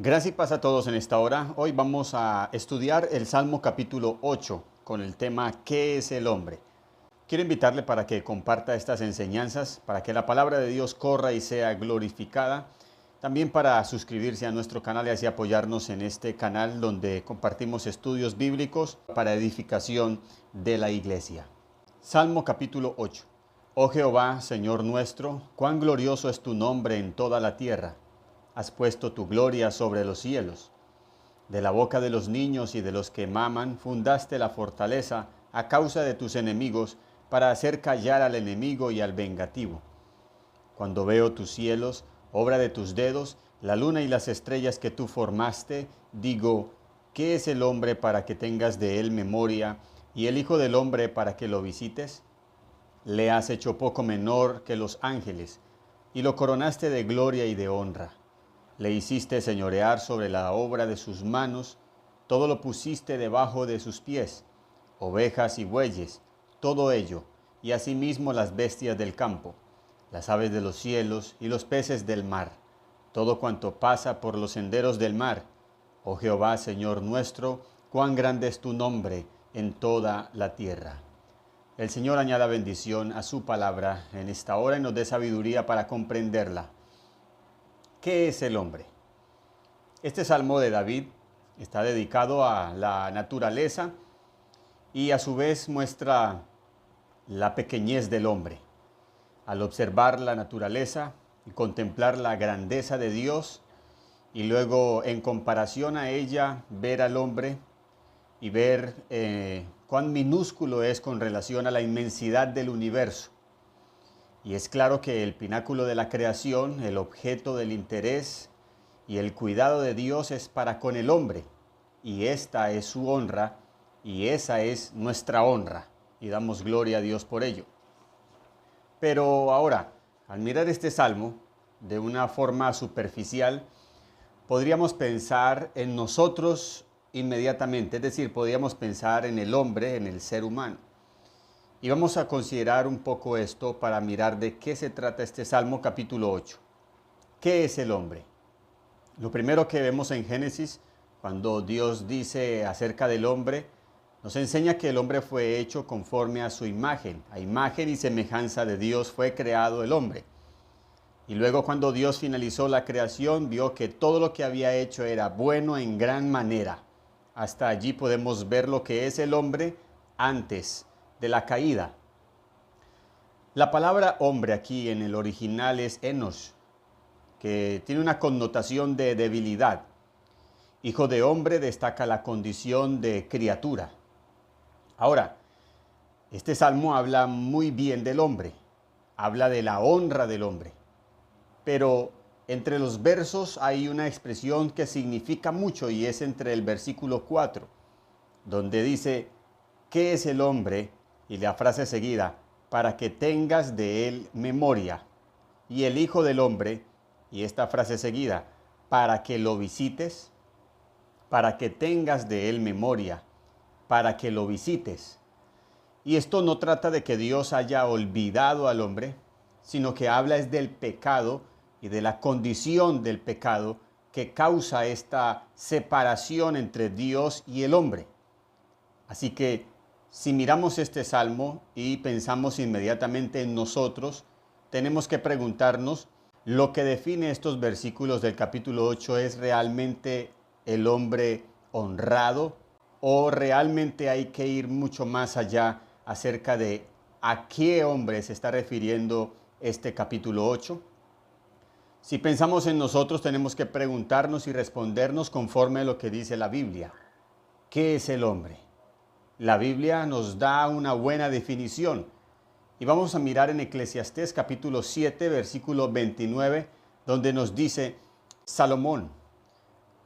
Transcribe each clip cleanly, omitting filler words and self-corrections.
Gracias y paz a todos en esta hora. Hoy vamos a estudiar el Salmo capítulo 8 con el tema ¿Qué es el hombre? Quiero invitarle para que comparta estas enseñanzas, para que la palabra de Dios corra y sea glorificada. También para suscribirse a nuestro canal y así apoyarnos en este canal donde compartimos estudios bíblicos para edificación de la iglesia. Salmo capítulo 8. Oh Jehová, Señor nuestro, cuán glorioso es tu nombre en toda la tierra. Has puesto tu gloria sobre los cielos. De la boca de los niños y de los que maman fundaste la fortaleza a causa de tus enemigos para hacer callar al enemigo y al vengativo. Cuando veo tus cielos, obra de tus dedos, la luna y las estrellas que tú formaste, digo, ¿qué es el hombre para que tengas de él memoria y el hijo del hombre para que lo visites? Le has hecho poco menor que los ángeles y lo coronaste de gloria y de honra. Le hiciste señorear sobre la obra de sus manos, todo lo pusiste debajo de sus pies, ovejas y bueyes, todo ello, y asimismo las bestias del campo, las aves de los cielos y los peces del mar, todo cuanto pasa por los senderos del mar. Oh Jehová, Señor nuestro, cuán grande es tu nombre en toda la tierra. El Señor añada bendición a su palabra en esta hora y nos dé sabiduría para comprenderla. ¿Qué es el hombre? Este salmo de David está dedicado a la naturaleza y a su vez muestra la pequeñez del hombre. Al observar la naturaleza y contemplar la grandeza de Dios y luego en comparación a ella ver al hombre y ver cuán minúsculo es con relación a la inmensidad del universo. Y es claro que el pináculo de la creación, el objeto del interés y el cuidado de Dios es para con el hombre. Y esta es su honra y esa es nuestra honra. Y damos gloria a Dios por ello. Pero ahora, al mirar este salmo de una forma superficial, podríamos pensar en nosotros inmediatamente. Es decir, podríamos pensar en el hombre, en el ser humano. Y vamos a considerar un poco esto para mirar de qué se trata este Salmo capítulo 8. ¿Qué es el hombre? Lo primero que vemos en Génesis, cuando Dios dice acerca del hombre, nos enseña que el hombre fue hecho conforme a su imagen. A imagen y semejanza de Dios fue creado el hombre. Y luego cuando Dios finalizó la creación, vio que todo lo que había hecho era bueno en gran manera. Hasta allí podemos ver lo que es el hombre antes de la caída. La palabra hombre aquí en el original es enos, que tiene una connotación de debilidad. Hijo de hombre destaca la condición de criatura. Ahora, este salmo habla muy bien del hombre, habla de la honra del hombre, pero entre los versos hay una expresión que significa mucho y es entre el versículo 4, donde dice, ¿qué es el hombre? Y la frase seguida, para que tengas de él memoria. Y el Hijo del Hombre, y esta frase seguida, para que lo visites, para que tengas de él memoria, para que lo visites. Y esto no trata de que Dios haya olvidado al hombre, sino que habla es del pecado y de la condición del pecado que causa esta separación entre Dios y el hombre. Así que si miramos este salmo y pensamos inmediatamente en nosotros, tenemos que preguntarnos, ¿lo que define estos versículos del capítulo 8 es realmente el hombre honrado? ¿O realmente hay que ir mucho más allá acerca de a qué hombre se está refiriendo este capítulo 8? Si pensamos en nosotros, tenemos que preguntarnos y respondernos conforme a lo que dice la Biblia. ¿Qué es el hombre? La Biblia nos da una buena definición y vamos a mirar en Eclesiastés capítulo 7 versículo 29 donde nos dice Salomón,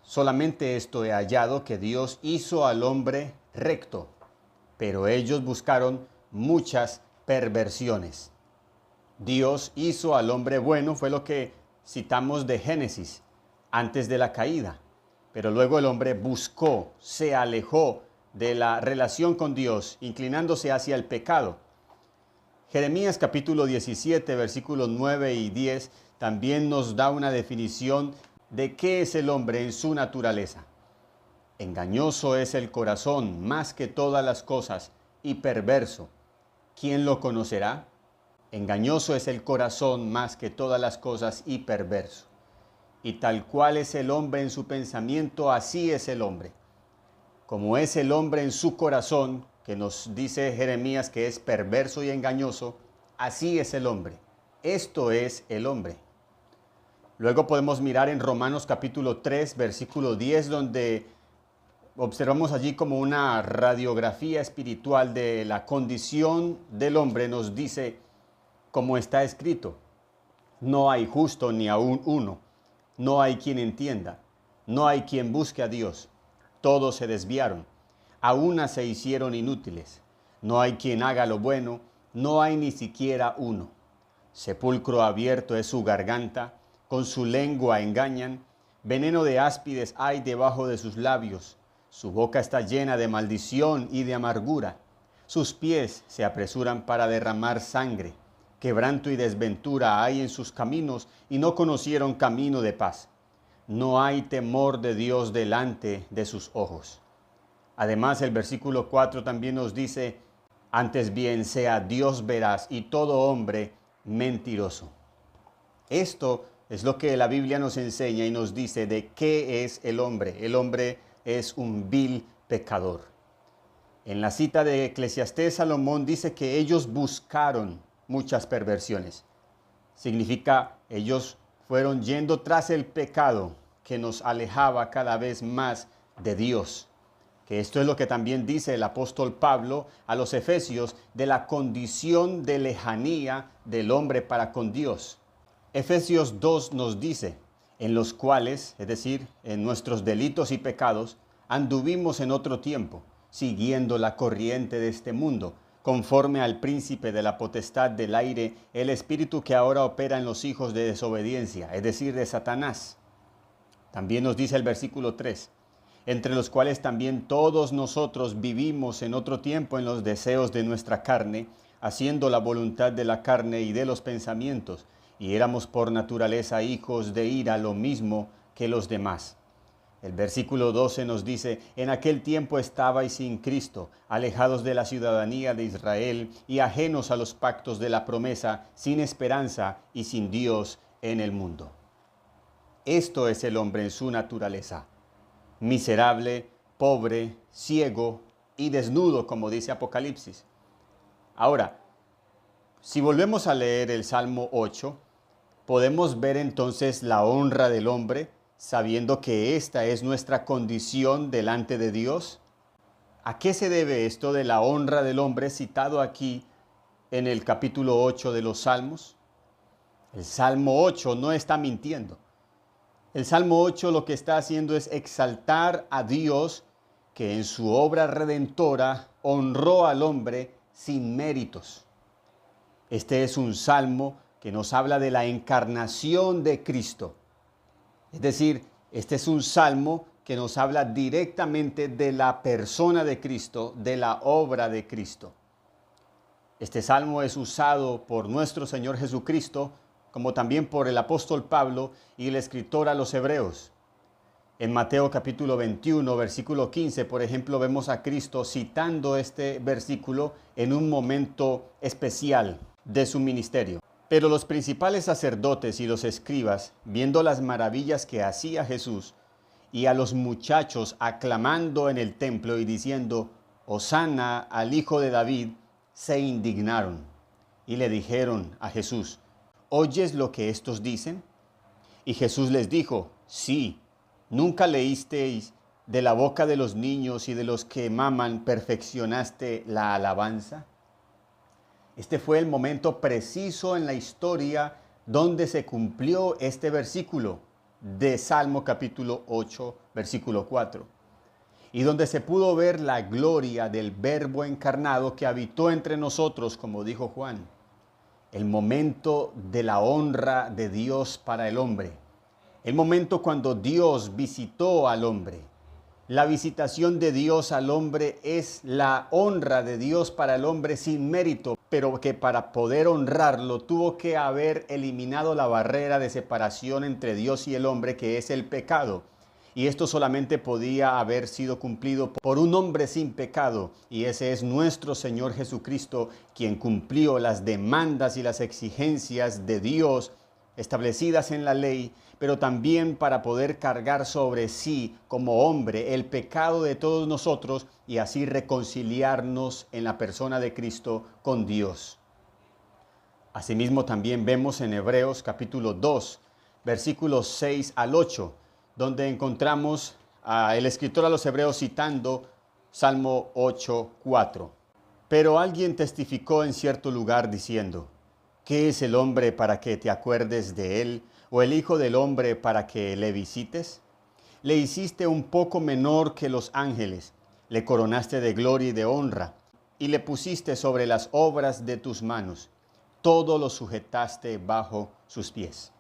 solamente esto he hallado que Dios hizo al hombre recto, pero ellos buscaron muchas perversiones. Dios hizo al hombre bueno, fue lo que citamos de Génesis antes de la caída, pero luego el hombre buscó, se alejó de la relación con Dios, inclinándose hacia el pecado. Jeremías capítulo 17, versículos 9 y 10 también nos da una definición de qué es el hombre en su naturaleza. Engañoso es el corazón más que todas las cosas y perverso. ¿Quién lo conocerá? Engañoso es el corazón más que todas las cosas y perverso. Y tal cual es el hombre en su pensamiento, así es el hombre. Como es el hombre en su corazón, que nos dice Jeremías que es perverso y engañoso, así es el hombre. Esto es el hombre. Luego podemos mirar en Romanos capítulo 3, versículo 10, donde observamos allí como una radiografía espiritual de la condición del hombre. Nos dice, como está escrito, no hay justo ni aún uno, no hay quien entienda, no hay quien busque a Dios. Todos se desviaron, a una se hicieron inútiles. No hay quien haga lo bueno, no hay ni siquiera uno. Sepulcro abierto es su garganta, con su lengua engañan. Veneno de áspides hay debajo de sus labios. Su boca está llena de maldición y de amargura. Sus pies se apresuran para derramar sangre. Quebranto y desventura hay en sus caminos y no conocieron camino de paz. No hay temor de Dios delante de sus ojos. Además, el versículo 4 también nos dice, antes bien sea Dios veraz y todo hombre mentiroso. Esto es lo que la Biblia nos enseña y nos dice de qué es el hombre. El hombre es un vil pecador. En la cita de Eclesiastés, Salomón dice que ellos buscaron muchas perversiones. Significa, ellos fueron yendo tras el pecado que nos alejaba cada vez más de Dios. Que esto es lo que también dice el apóstol Pablo a los Efesios de la condición de lejanía del hombre para con Dios. Efesios 2 nos dice, en los cuales, es decir, en nuestros delitos y pecados, anduvimos en otro tiempo, siguiendo la corriente de este mundo, conforme al príncipe de la potestad del aire, el espíritu que ahora opera en los hijos de desobediencia, es decir, de Satanás. También nos dice el versículo 3, entre los cuales también todos nosotros vivimos en otro tiempo en los deseos de nuestra carne, haciendo la voluntad de la carne y de los pensamientos, y éramos por naturaleza hijos de ira, lo mismo que los demás. El versículo 12 nos dice, en aquel tiempo estabais sin Cristo, alejados de la ciudadanía de Israel y ajenos a los pactos de la promesa, sin esperanza y sin Dios en el mundo. Esto es el hombre en su naturaleza, miserable, pobre, ciego y desnudo, como dice Apocalipsis. Ahora, si volvemos a leer el Salmo 8, podemos ver entonces la honra del hombre, sabiendo que esta es nuestra condición delante de Dios. ¿A qué se debe esto de la honra del hombre citado aquí en el capítulo 8 de los Salmos? El Salmo 8 no está mintiendo. El Salmo 8 lo que está haciendo es exaltar a Dios, que en su obra redentora honró al hombre sin méritos. Este es un salmo que nos habla de la encarnación de Cristo. Es decir, este es un salmo que nos habla directamente de la persona de Cristo, de la obra de Cristo. Este salmo es usado por nuestro Señor Jesucristo, como también por el apóstol Pablo y el escritor a los Hebreos. En Mateo capítulo 21, versículo 15, por ejemplo, vemos a Cristo citando este versículo en un momento especial de su ministerio. Pero los principales sacerdotes y los escribas, viendo las maravillas que hacía Jesús, y a los muchachos aclamando en el templo y diciendo, Hosana al Hijo de David, se indignaron y le dijeron a Jesús, ¿oyes lo que estos dicen? Y Jesús les dijo, sí, ¿nunca leísteis de la boca de los niños y de los que maman perfeccionaste la alabanza? Este fue el momento preciso en la historia donde se cumplió este versículo de Salmo capítulo 8, versículo 4. Y donde se pudo ver la gloria del Verbo encarnado que habitó entre nosotros, como dijo Juan. El momento de la honra de Dios para el hombre. El momento cuando Dios visitó al hombre. La visitación de Dios al hombre es la honra de Dios para el hombre sin mérito, pero que para poder honrarlo tuvo que haber eliminado la barrera de separación entre Dios y el hombre, que es el pecado. Y esto solamente podía haber sido cumplido por un hombre sin pecado, y ese es nuestro Señor Jesucristo, quien cumplió las demandas y las exigencias de Dios establecidas en la ley, pero también para poder cargar sobre sí como hombre el pecado de todos nosotros y así reconciliarnos en la persona de Cristo con Dios. Asimismo también vemos en Hebreos capítulo 2, versículos 6 al 8, donde encontramos el escritor a los Hebreos citando Salmo 8, 4. Pero alguien testificó en cierto lugar diciendo: ¿qué es el hombre para que te acuerdes de él? ¿O el hijo del hombre para que le visites? Le hiciste un poco menor que los ángeles, le coronaste de gloria y de honra, y le pusiste sobre las obras de tus manos. Todo lo sujetaste bajo sus pies.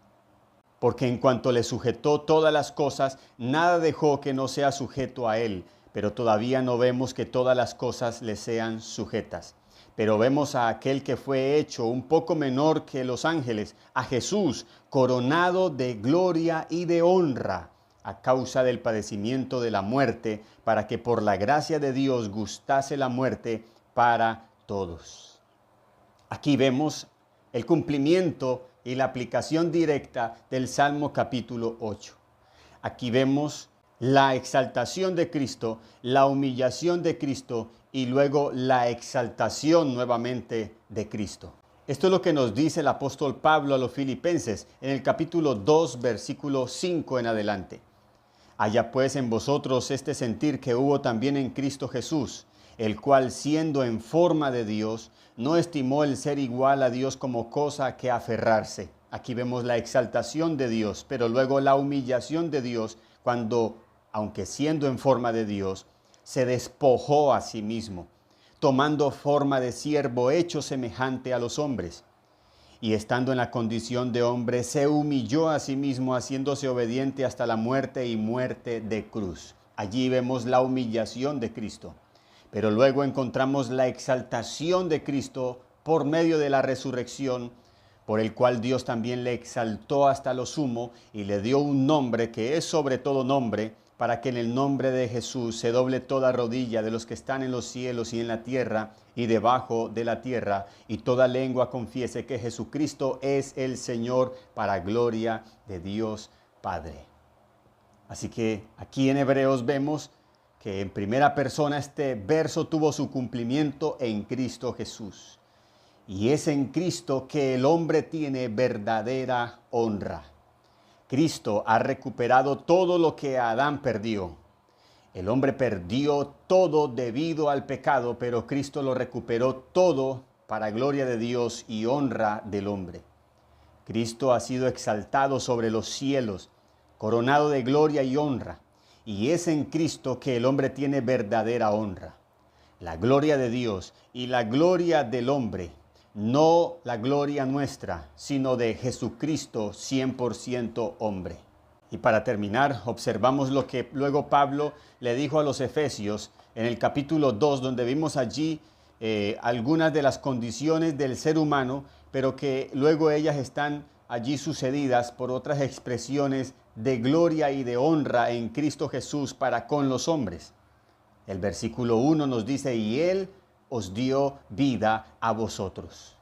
Porque en cuanto le sujetó todas las cosas, nada dejó que no sea sujeto a él, pero todavía no vemos que todas las cosas le sean sujetas. Pero vemos a aquel que fue hecho un poco menor que los ángeles, a Jesús, coronado de gloria y de honra, a causa del padecimiento de la muerte, para que por la gracia de Dios gustase la muerte para todos. Aquí vemos el cumplimiento y la aplicación directa del Salmo capítulo 8. Aquí vemos la exaltación de Cristo, la humillación de Cristo y luego la exaltación nuevamente de Cristo. Esto es lo que nos dice el apóstol Pablo a los Filipenses en el capítulo 2, versículo 5 en adelante. Haya pues en vosotros este sentir que hubo también en Cristo Jesús, el cual siendo en forma de Dios, no estimó el ser igual a Dios como cosa que aferrarse. Aquí vemos la exaltación de Dios, pero luego la humillación de Dios cuando, aunque siendo en forma de Dios, se despojó a sí mismo, tomando forma de siervo hecho semejante a los hombres. Y estando en la condición de hombre, se humilló a sí mismo, haciéndose obediente hasta la muerte y muerte de cruz. Allí vemos la humillación de Cristo. Pero luego encontramos la exaltación de Cristo por medio de la resurrección, por el cual Dios también le exaltó hasta lo sumo y le dio un nombre que es sobre todo nombre, para que en el nombre de Jesús se doble toda rodilla de los que están en los cielos y en la tierra y debajo de la tierra, y toda lengua confiese que Jesucristo es el Señor, para gloria de Dios Padre. Así que aquí en Hebreos vemos que en primera persona este verso tuvo su cumplimiento en Cristo Jesús. Y es en Cristo que el hombre tiene verdadera honra. Cristo ha recuperado todo lo que Adán perdió. El hombre perdió todo debido al pecado, pero Cristo lo recuperó todo para gloria de Dios y honra del hombre. Cristo ha sido exaltado sobre los cielos, coronado de gloria y honra. Y es en Cristo que el hombre tiene verdadera honra. La gloria de Dios y la gloria del hombre, no la gloria nuestra, sino de Jesucristo 100% hombre. Y para terminar, observamos lo que luego Pablo le dijo a los Efesios en el capítulo 2, donde vimos allí algunas de las condiciones del ser humano, pero que luego ellas están allí sucedidas por otras expresiones de gloria y de honra en Cristo Jesús para con los hombres. El versículo 1 nos dice: y Él os dio vida a vosotros.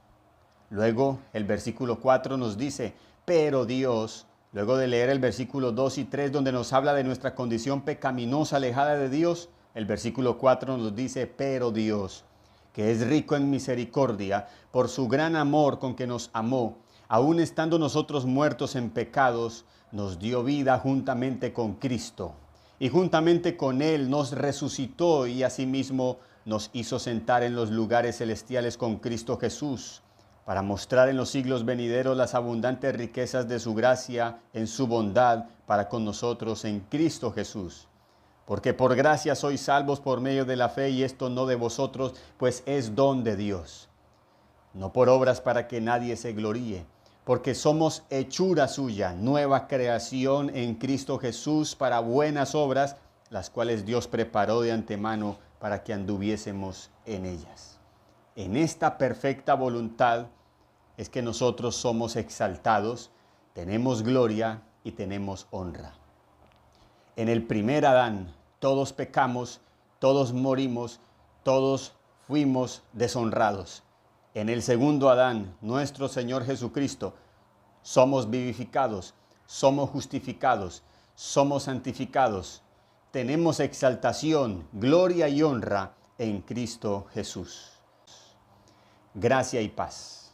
Luego el versículo 4 nos dice: pero Dios, luego de leer el versículo 2 y 3, donde nos habla de nuestra condición pecaminosa, alejada de Dios, el versículo 4 nos dice: pero Dios, que es rico en misericordia, por su gran amor con que nos amó, aun estando nosotros muertos en pecados, nos dio vida juntamente con Cristo. Y juntamente con Él nos resucitó y asimismo nos hizo sentar en los lugares celestiales con Cristo Jesús, para mostrar en los siglos venideros las abundantes riquezas de su gracia en su bondad para con nosotros en Cristo Jesús. Porque por gracia sois salvos por medio de la fe, y esto no de vosotros, pues es don de Dios. No por obras para que nadie se gloríe, porque somos hechura suya, nueva creación en Cristo Jesús para buenas obras, las cuales Dios preparó de antemano para que anduviésemos en ellas. En esta perfecta voluntad es que nosotros somos exaltados, tenemos gloria y tenemos honra. En el primer Adán todos pecamos, todos morimos, todos fuimos deshonrados. En el segundo Adán, nuestro Señor Jesucristo, somos vivificados, somos justificados, somos santificados. Tenemos exaltación, gloria y honra en Cristo Jesús. Gracia y paz.